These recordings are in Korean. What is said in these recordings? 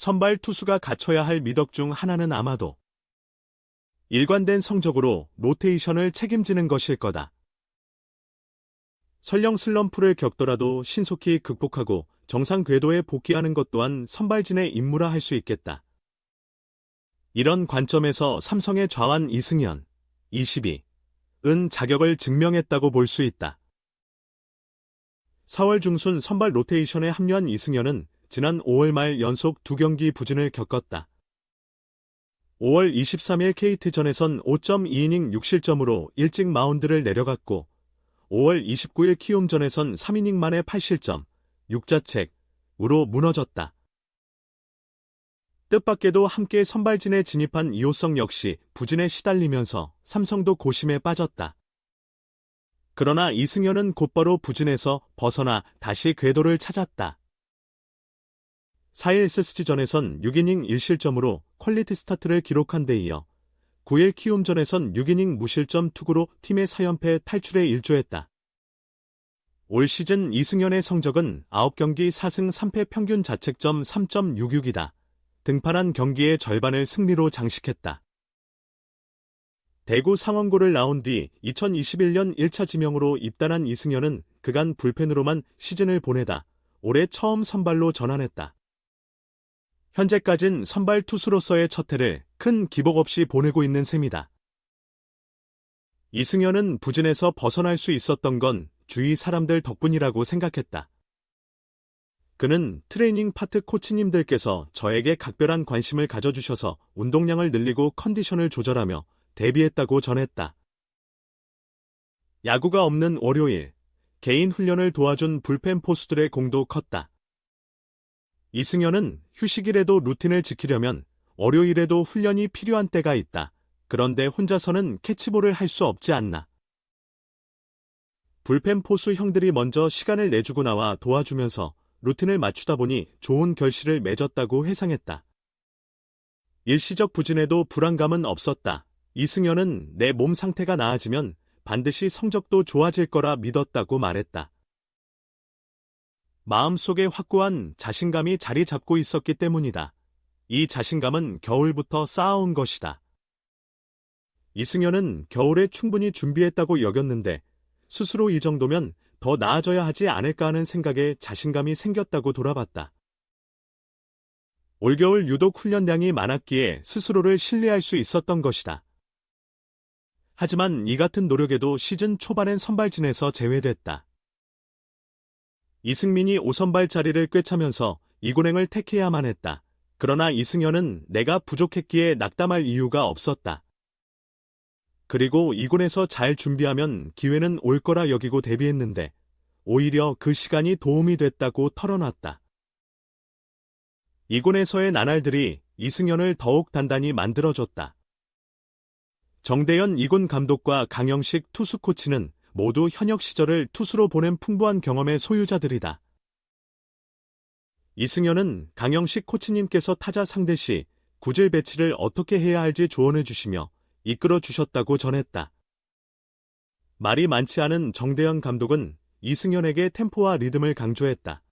선발 투수가 갖춰야 할 미덕 중 하나는 아마도 일관된 성적으로 로테이션을 책임지는 것일 거다. 설령 슬럼프를 겪더라도 신속히 극복하고 정상 궤도에 복귀하는 것 또한 선발진의 임무라 할 수 있겠다. 이런 관점에서 삼성의 좌완 이승현, 22은 자격을 증명했다고 볼 수 있다. 4월 중순 선발 로테이션에 합류한 이승현은 지난 5월 말 연속 2경기 부진을 겪었다. 5월 23일 KT전에선 5.2이닝 6실점으로 일찍 마운드를 내려갔고 5월 29일 키움전에선 3이닝 만에 8실점, 6자책으로 무너졌다. 뜻밖에도 함께 선발진에 진입한 이호성 역시 부진에 시달리면서 삼성도 고심에 빠졌다. 그러나 이승현은 곧바로 부진에서 벗어나 다시 궤도를 찾았다. 4일 SSG전에선 6이닝 1실점으로 퀄리티 스타트를 기록한 데 이어 9일 키움전에선 6이닝 무실점 투구로 팀의 4연패 탈출에 일조했다. 올 시즌 이승현의 성적은 9경기 4승 3패 평균 자책점 3.66이다. 등판한 경기의 절반을 승리로 장식했다. 대구 상원고를 나온 뒤 2021년 1차 지명으로 입단한 이승현은 그간 불펜으로만 시즌을 보내다 올해 처음 선발로 전환했다. 현재까진 선발 투수로서의 첫 해를 큰 기복 없이 보내고 있는 셈이다. 이승현은 부진에서 벗어날 수 있었던 건 주위 사람들 덕분이라고 생각했다. 그는 트레이닝 파트 코치님들께서 저에게 각별한 관심을 가져주셔서 운동량을 늘리고 컨디션을 조절하며 대비했다고 전했다. 야구가 없는 월요일, 개인 훈련을 도와준 불펜 포수들의 공도 컸다. 이승현은 휴식일에도 루틴을 지키려면 월요일에도 훈련이 필요한 때가 있다. 그런데 혼자서는 캐치볼을 할 수 없지 않나. 불펜 포수 형들이 먼저 시간을 내주고 나와 도와주면서 루틴을 맞추다 보니 좋은 결실을 맺었다고 회상했다. 일시적 부진에도 불안감은 없었다. 이승현은 내 몸 상태가 나아지면 반드시 성적도 좋아질 거라 믿었다고 말했다. 마음속에 확고한 자신감이 자리 잡고 있었기 때문이다. 이 자신감은 겨울부터 쌓아온 것이다. 이승현은 겨울에 충분히 준비했다고 여겼는데 스스로 이 정도면 더 나아져야 하지 않을까 하는 생각에 자신감이 생겼다고 돌아봤다. 올겨울 유독 훈련량이 많았기에 스스로를 신뢰할 수 있었던 것이다. 하지만 이 같은 노력에도 시즌 초반엔 선발진에서 제외됐다. 이승민이 5선발 자리를 꿰차면서 이군행을 택해야만 했다. 그러나 이승현은 내가 부족했기에 낙담할 이유가 없었다. 그리고 이군에서 잘 준비하면 기회는 올 거라 여기고 대비했는데 오히려 그 시간이 도움이 됐다고 털어놨다. 이군에서의 나날들이 이승현을 더욱 단단히 만들어줬다. 정대현 이군 감독과 강영식 투수 코치는 모두 현역 시절을 투수로 보낸 풍부한 경험의 소유자들이다. 이승현은 강영식 코치님께서 타자 상대 시 구질 배치를 어떻게 해야 할지 조언해 주시며 이끌어 주셨다고 전했다. 말이 많지 않은 정대현 감독은 이승현에게 템포와 리듬을 강조했다.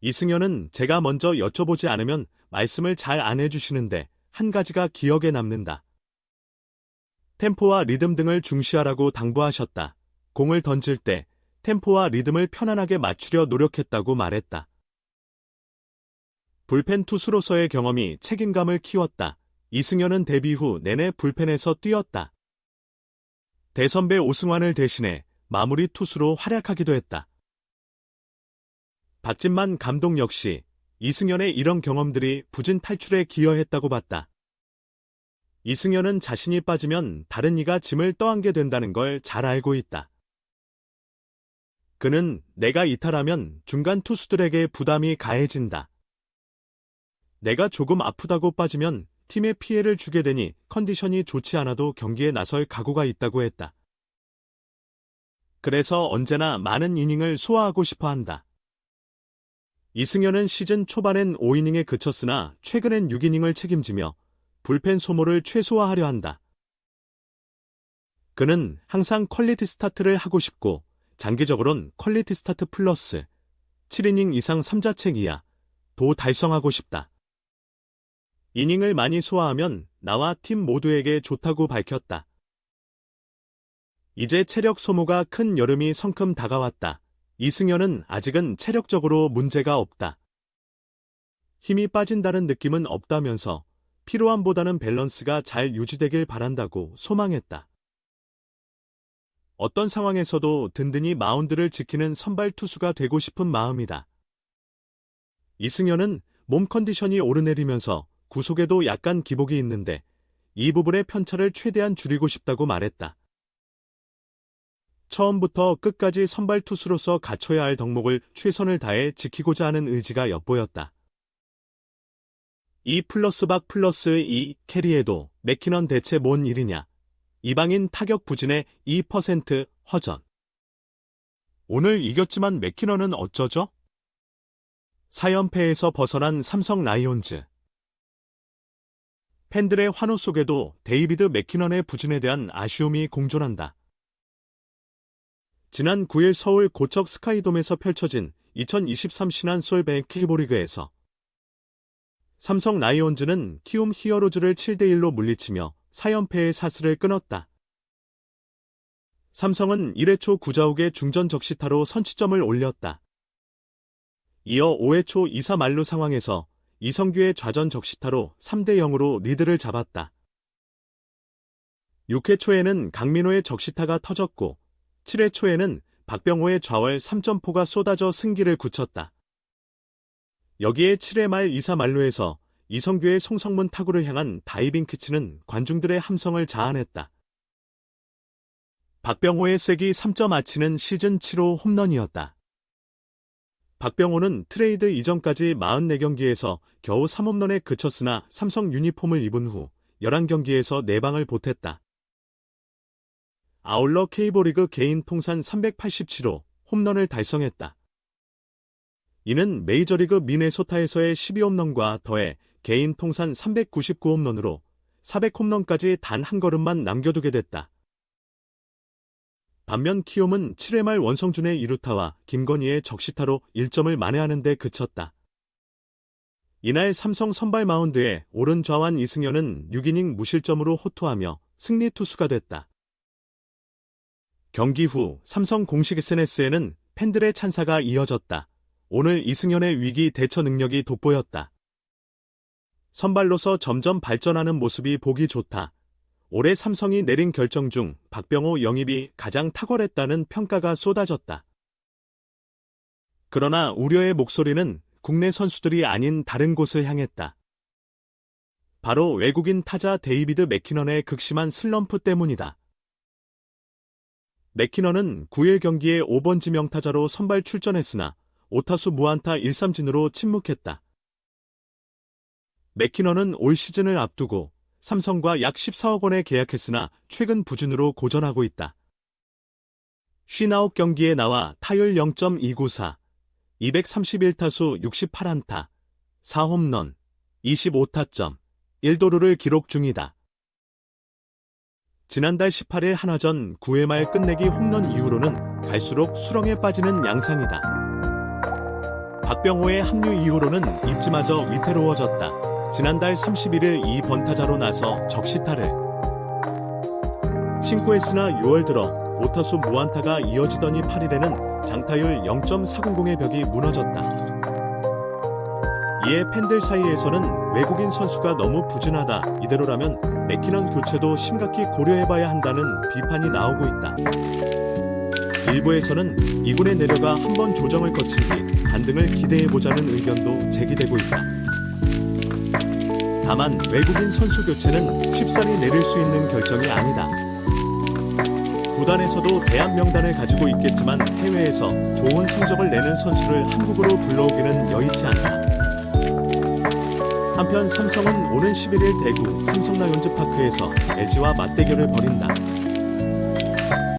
이승현은 제가 먼저 여쭤보지 않으면 말씀을 잘 안 해주시는데 한 가지가 기억에 남는다. 템포와 리듬 등을 중시하라고 당부하셨다. 공을 던질 때 템포와 리듬을 편안하게 맞추려 노력했다고 말했다. 불펜 투수로서의 경험이 책임감을 키웠다. 이승현은 데뷔 후 내내 불펜에서 뛰었다. 대선배 오승환을 대신해 마무리 투수로 활약하기도 했다. 박진만 감독 역시 이승현의 이런 경험들이 부진 탈출에 기여했다고 봤다. 이승현은 자신이 빠지면 다른 이가 짐을 떠안게 된다는 걸 잘 알고 있다. 그는 내가 이탈하면 중간 투수들에게 부담이 가해진다. 내가 조금 아프다고 빠지면 팀에 피해를 주게 되니 컨디션이 좋지 않아도 경기에 나설 각오가 있다고 했다. 그래서 언제나 많은 이닝을 소화하고 싶어 한다. 이승현은 시즌 초반엔 5이닝에 그쳤으나 최근엔 6이닝을 책임지며 불펜 소모를 최소화하려 한다. 그는 항상 퀄리티 스타트를 하고 싶고 장기적으론 퀄리티 스타트 플러스 7이닝 이상 3자책 이하 도 달성하고 싶다. 이닝을 많이 소화하면 나와 팀 모두에게 좋다고 밝혔다. 이제 체력 소모가 큰 여름이 성큼 다가왔다. 이승현은 아직은 체력적으로 문제가 없다. 힘이 빠진다는 느낌은 없다면서 피로함보다는 밸런스가 잘 유지되길 바란다고 소망했다. 어떤 상황에서도 든든히 마운드를 지키는 선발 투수가 되고 싶은 마음이다. 이승현은 몸 컨디션이 오르내리면서 구속에도 약간 기복이 있는데 이 부분의 편차를 최대한 줄이고 싶다고 말했다. 처음부터 끝까지 선발 투수로서 갖춰야 할 덕목을 최선을 다해 지키고자 하는 의지가 엿보였다. 2+박 +2 캐리에도 맥키넌 대체 뭔 일이냐. 이방인 타격 부진의 2% 허전. 오늘 이겼지만 맥키넌은 어쩌죠? 4연패에서 벗어난 삼성 라이온즈. 팬들의 환호 속에도 데이비드 맥키넌의 부진에 대한 아쉬움이 공존한다. 지난 9일 서울 고척 스카이돔에서 펼쳐진 2023 신한 솔뱅크 리그에서 삼성 라이온즈는 키움 히어로즈를 7대1로 물리치며 4연패의 사슬을 끊었다. 삼성은 1회 초 구자욱의 중전 적시타로 선취점을 올렸다. 이어 5회 초 2사 만루 상황에서 이성규의 좌전 적시타로 3대0으로 리드를 잡았다. 6회 초에는 강민호의 적시타가 터졌고 7회 초에는 박병호의 좌월 3점포가 쏟아져 승기를 굳혔다. 여기에 7회 말 2사 만루에서 이성규의 송성문 타구를 향한 다이빙 캐치는 관중들의 함성을 자아냈다. 박병호의 쐐기 3점 아치는 시즌 7호 홈런이었다. 박병호는 트레이드 이전까지 44경기에서 겨우 3홈런에 그쳤으나 삼성 유니폼을 입은 후 11경기에서 4방을 보탰다. 아울러 K리그 개인 통산 387호 홈런을 달성했다. 이는 메이저리그 미네소타에서의 12홈런과 더해 개인 통산 399홈런으로 400홈런까지 단 한 걸음만 남겨두게 됐다. 반면 키움은 7회 말 원성준의 2루타와 김건희의 적시타로 1점을 만회하는 데 그쳤다. 이날 삼성 선발 마운드에 오른 좌완 이승현은 6이닝 무실점으로 호투하며 승리 투수가 됐다. 경기 후 삼성 공식 SNS에는 팬들의 찬사가 이어졌다. 오늘 이승현의 위기 대처 능력이 돋보였다. 선발로서 점점 발전하는 모습이 보기 좋다. 올해 삼성이 내린 결정 중 박병호 영입이 가장 탁월했다는 평가가 쏟아졌다. 그러나 우려의 목소리는 국내 선수들이 아닌 다른 곳을 향했다. 바로 외국인 타자 데이비드 맥키넌의 극심한 슬럼프 때문이다. 맥키넌은 9일 경기에 5번 지명타자로 선발 출전했으나 5타수 무안타 1삼진으로 침묵했다. 맥키넌은 올 시즌을 앞두고 삼성과 약 14억 원에 계약했으나 최근 부진으로 고전하고 있다. 59경기에 나와 타율 0.294, 231타수 68안타, 4홈런, 25타점, 1도루를 기록 중이다. 지난달 18일 한화전 9회 말 끝내기 홈런 이후로는 갈수록 수렁에 빠지는 양상이다. 박병호의 합류 이후로는 입지마저 위태로워졌다. 지난달 31일 2번 타자로 나서 적시타를 신고 했으나 6월 들어 5타수 무안타가 이어지더니 8일에는 장타율 0.400의 벽이 무너졌다. 이에 팬들 사이에서는 외국인 선수가 너무 부진하다. 이대로라면 맥키넌 교체도 심각히 고려해봐야 한다는 비판이 나오고 있다. 일부에서는 2군에 내려가 한번 조정을 거친 뒤 반등을 기대해보자는 의견도 제기되고 있다. 다만 외국인 선수 교체는 쉽사리 내릴 수 있는 결정이 아니다. 구단에서도 대안 명단을 가지고 있겠지만 해외에서 좋은 성적을 내는 선수를 한국으로 불러오기는 여의치 않다. 한편 삼성은 오는 11일 대구 삼성라이온즈 파크에서 LG와 맞대결을 벌인다.